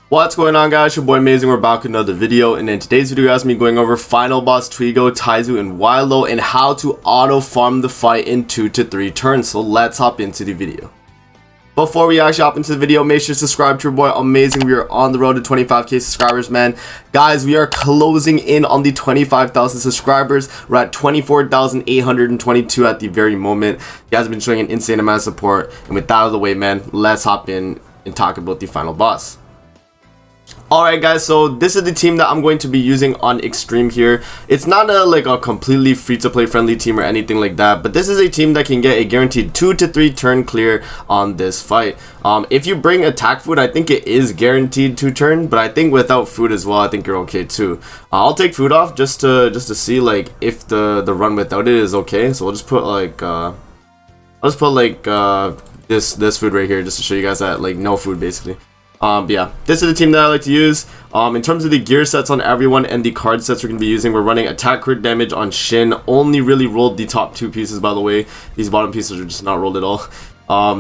What's going on, guys? Your boy Amazing. We're back with another video, and in today's video guys, me going over final boss Trigo, Taizu, and Weilo, and how to auto farm the fight in 2 to 3 turns. So let's hop into the video. Before we actually hop into the video, make sure to subscribe to your boy Amazing. We are on the road to 25k subscribers, man. Guys, we are closing in on the 25,000 subscribers. We're at 24,822 at the very moment. You guys have been showing an insane amount of support, and with that out of the way, man, let's hop in and talk about the final boss. Alright guys, so this is the team that I'm going to be using on Extreme here. It's not a completely free-to-play friendly team or anything like that, but this is a team that can get a guaranteed 2 to 3 turn clear on this fight. If you bring attack food, I think it is guaranteed 2 turn, but I think without food as well, I think you're okay too. I'll take food off just to see like if the run without it is okay. So we'll just put this food right here just to show you guys that like no food basically. But yeah, this is the team that I like to use. In terms of the gear sets on everyone and the card sets we're going to be using, we're running attack crit damage on Shin. Only really rolled the top 2 pieces, by the way. These bottom pieces are just not rolled at all.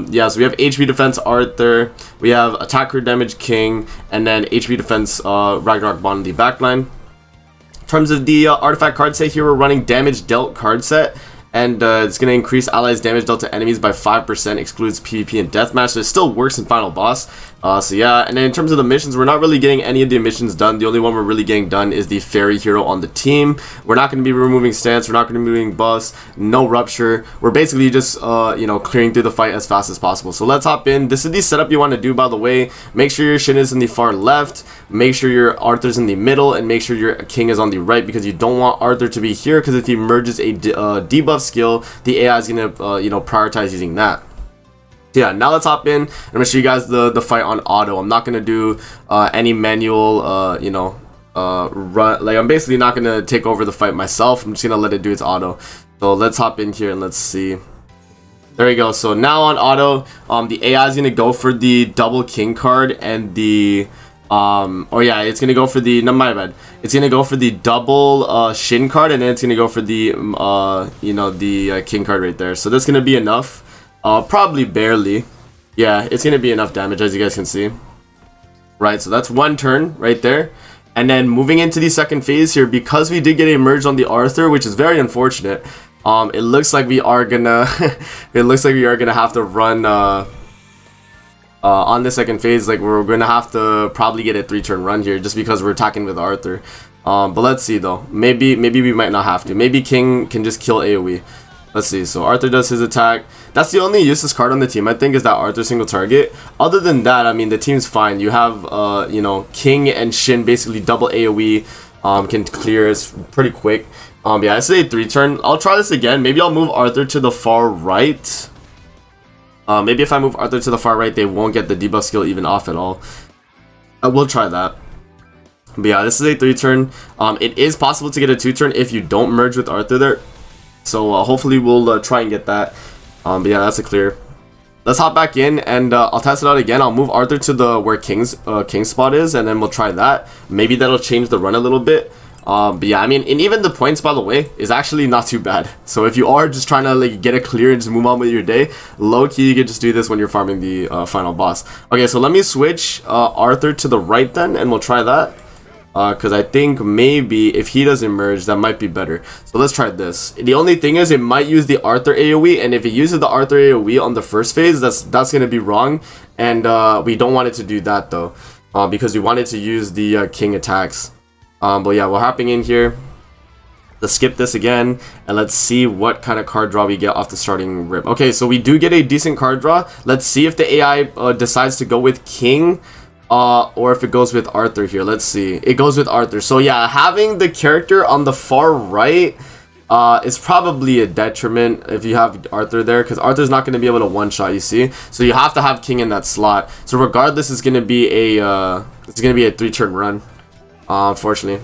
Yeah, so we have HP defense Arthur, we have attack crit damage King, and then HP defense Ragnarok Bond in the backline. In terms of the artifact card set here, we're running damage dealt card set. And it's going to increase allies damage dealt to enemies by 5%, excludes PvP and deathmatch, so it still works in final boss. So yeah, and then in terms of the missions, we're not really getting any of the missions done. The only one we're really getting done is the fairy hero on the team. We're not going to be removing stance, we're not going to be removing buffs, no rupture. We're basically just you know, clearing through the fight as fast as possible. So let's hop in. This is the setup you want to do, by the way. Make sure your Shin is in the far left, make sure your Arthur's in the middle, and make sure your King is on the right, because you don't want Arthur to be here, because if he merges a debuff skill, the AI is going to you know, prioritize using that. So yeah, now let's hop in. I'm gonna show you guys the fight on auto. I'm not gonna do any manual you know, run. Like, I'm basically not gonna take over the fight myself. I'm just gonna let it do its auto. So let's hop in here and let's see. There we go. So now on auto, the AI is gonna go for the double King card and the oh yeah, it's gonna go for the, no, my bad, it's gonna go for the double Shin card, and then it's gonna go for the you know, the King card right there. So that's gonna be enough. Probably barely. Yeah, it's gonna be enough damage, as you guys can see. Right, so that's 1 turn right there. And then moving into the second phase here, because we did get a merge on the Arthur, which is very unfortunate. It looks like we are gonna have to run on the second phase. Like, we're gonna have to probably get a 3 turn run here, just because we're attacking with Arthur. But let's see though. Maybe we might not have to. Maybe King can just kill AoE. Let's see. So Arthur does his attack. That's the only useless card on the team, I think, is that Arthur single target. Other than that, I mean, the team's fine. You have you know, King and Shin basically double AoE, can clear us pretty quick. Yeah, I say 3 turn. I'll try this again. Maybe I'll move Arthur to the far right. Maybe if I move Arthur to the far right, they won't get the debuff skill even off at all. I will try that. But yeah, this is a 3 turn. It is possible to get a 2 turn if you don't merge with Arthur there. So hopefully we'll try and get that. But yeah, that's a clear. Let's hop back in and I'll test it out again. I'll move Arthur to the where King's spot is, and then we'll try that. Maybe that'll change the run a little bit. But yeah, I mean, and even the points, by the way, is actually not too bad. So if you are just trying to like get a clear and just move on with your day, low key you can just do this when you're farming the final boss. Okay, so let me switch Arthur to the right then, and we'll try that. Because I think maybe if he doesn't merge, that might be better. So let's try this. The only thing is, it might use the Arthur AoE, and if it uses the Arthur AoE on the first phase, that's going to be wrong. And we don't want it to do that though, because we want it to use the King attacks. But yeah, we're hopping in here. Let's skip this again, and let's see what kind of card draw we get off the starting rip. Okay, so we do get a decent card draw. Let's see if the AI decides to go with King. Or if it goes with Arthur here. Let's see. It goes with Arthur. So yeah, having the character on the far right is probably a detriment if you have Arthur there, because Arthur's not going to be able to one-shot, you see. So you have to have King in that slot. So regardless, it's going to be a 3-turn run, unfortunately.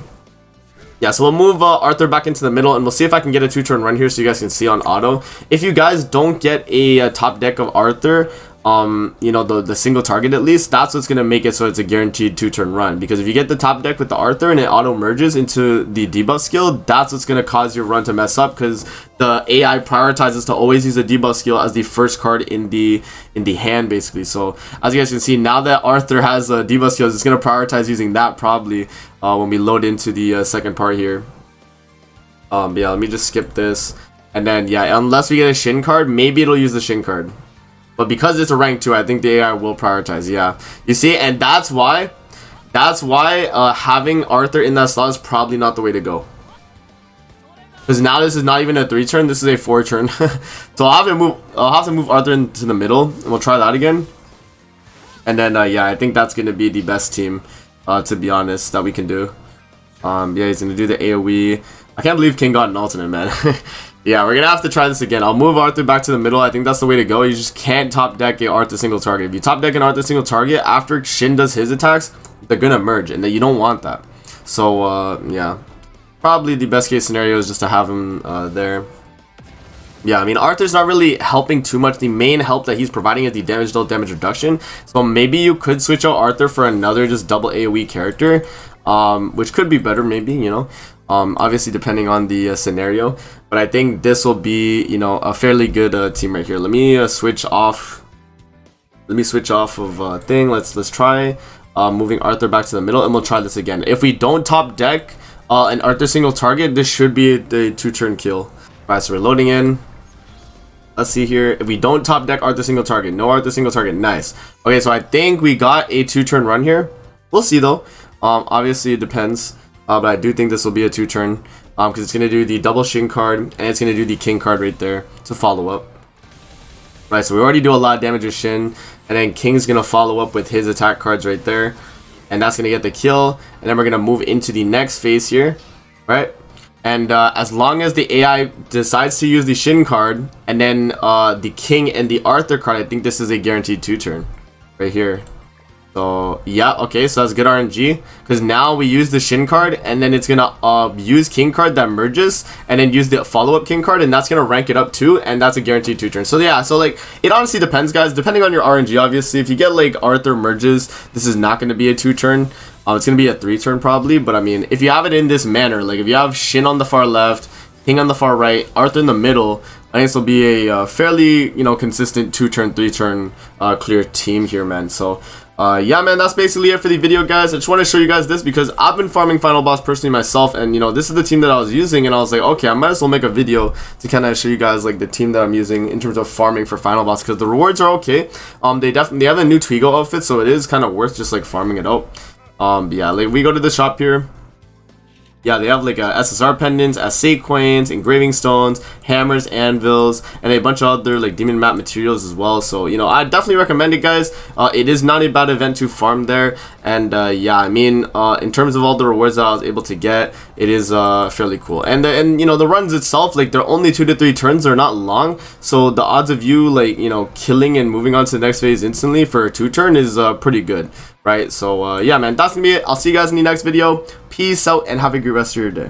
Yeah, so we'll move Arthur back into the middle, and we'll see if I can get a 2-turn run here so you guys can see on auto. If you guys don't get a top deck of Arthur, you know, the single target at least, that's what's going to make it so it's a guaranteed 2-turn run. Because if you get the top deck with the Arthur and it auto merges into the debuff skill, that's what's going to cause your run to mess up, because the AI prioritizes to always use the debuff skill as the first card in the hand, basically. So as you guys can see, now that Arthur has debuff skills, it's going to prioritize using that probably when we load into the second part here. But yeah, let me just skip this. And then, yeah, unless we get a Shin card, maybe it'll use the Shin card. But because it's a rank 2, I think the AI will prioritize. Yeah, you see, and that's why having Arthur in that slot is probably not the way to go. Because now this is not even a 3-turn, this is a 4-turn. So I'll have to move Arthur into the middle, and we'll try that again. And then yeah, I think that's gonna be the best team, to be honest, that we can do. Yeah, he's gonna do the AoE. I can't believe King got an alternate, man. Yeah, we're gonna have to try this again. I'll move Arthur back to the middle. I think that's the way to go. You just can't top deck an Arthur single target. If you top deck an Arthur single target after Shin does his attacks, they're gonna merge, and you don't want that. So yeah, probably the best case scenario is just to have him there. Yeah, I mean, Arthur's not really helping too much. The main help that he's providing is the damage dealt, damage reduction. So maybe you could switch out Arthur for another just double AoE character, which could be better, maybe, you know. Obviously depending on the scenario, but I think this will be, you know, a fairly good team right here. Let me switch off of thing. Let's try moving Arthur back to the middle, and we'll try this again. If we don't top deck an Arthur single target, this should be the 2-turn kill. Alright, so we're loading in. Let's see here. If we don't top deck Arthur single target, no Arthur single target, nice. Okay, so I think we got a 2-turn run here. We'll see though. Obviously it depends. But I do think this will be a 2-turn, because it's going to do the double Shin card, and it's going to do the King card right there to follow up. Right, so we already do a lot of damage with Shin, and then King's going to follow up with his attack cards right there, and that's going to get the kill, and then we're going to move into the next phase here, right? And as long as the AI decides to use the Shin card, and then the King and the Arthur card, I think this is a guaranteed 2-turn right here. So yeah, okay, so that's good RNG, because now we use the Shin card, and then it's gonna use King card that merges, and then use the follow-up King card, and that's gonna rank it up too, and that's a guaranteed 2-turn. So yeah, so like, it honestly depends, guys, depending on your RNG. Obviously, if you get like Arthur merges, this is not gonna be a 2-turn. It's gonna be a 3-turn probably, but I mean, if you have it in this manner, like if you have Shin on the far left, King on the far right, Arthur in the middle, I think this will be a fairly, you know, consistent 2-turn, 3-turn clear team here, man. So yeah, man, that's basically it for the video, guys. I just want to show you guys this because I've been farming Final Boss personally myself, and you know, this is the team that I was using, and I was like, okay, I might as well make a video to kind of show you guys like the team that I'm using in terms of farming for Final Boss, because the rewards are okay. They have a new Twigo outfit, so it is kind of worth just like farming it out. But yeah, like we go to the shop here. Yeah, they have like SSR pendants, SA coins, engraving stones, hammers, anvils, and a bunch of other like demon map materials as well. So, you know, I definitely recommend it, guys. It is not a bad event to farm there. And yeah, I mean, in terms of all the rewards that I was able to get, it is fairly cool. And you know, the runs itself, like they're only 2 to 3 turns, they're not long. So the odds of you like, you know, killing and moving on to the next phase instantly for a 2-turn is pretty good. Right, so yeah, man, that's gonna be it. I'll see you guys in the next video. Peace out and have a great rest of your day.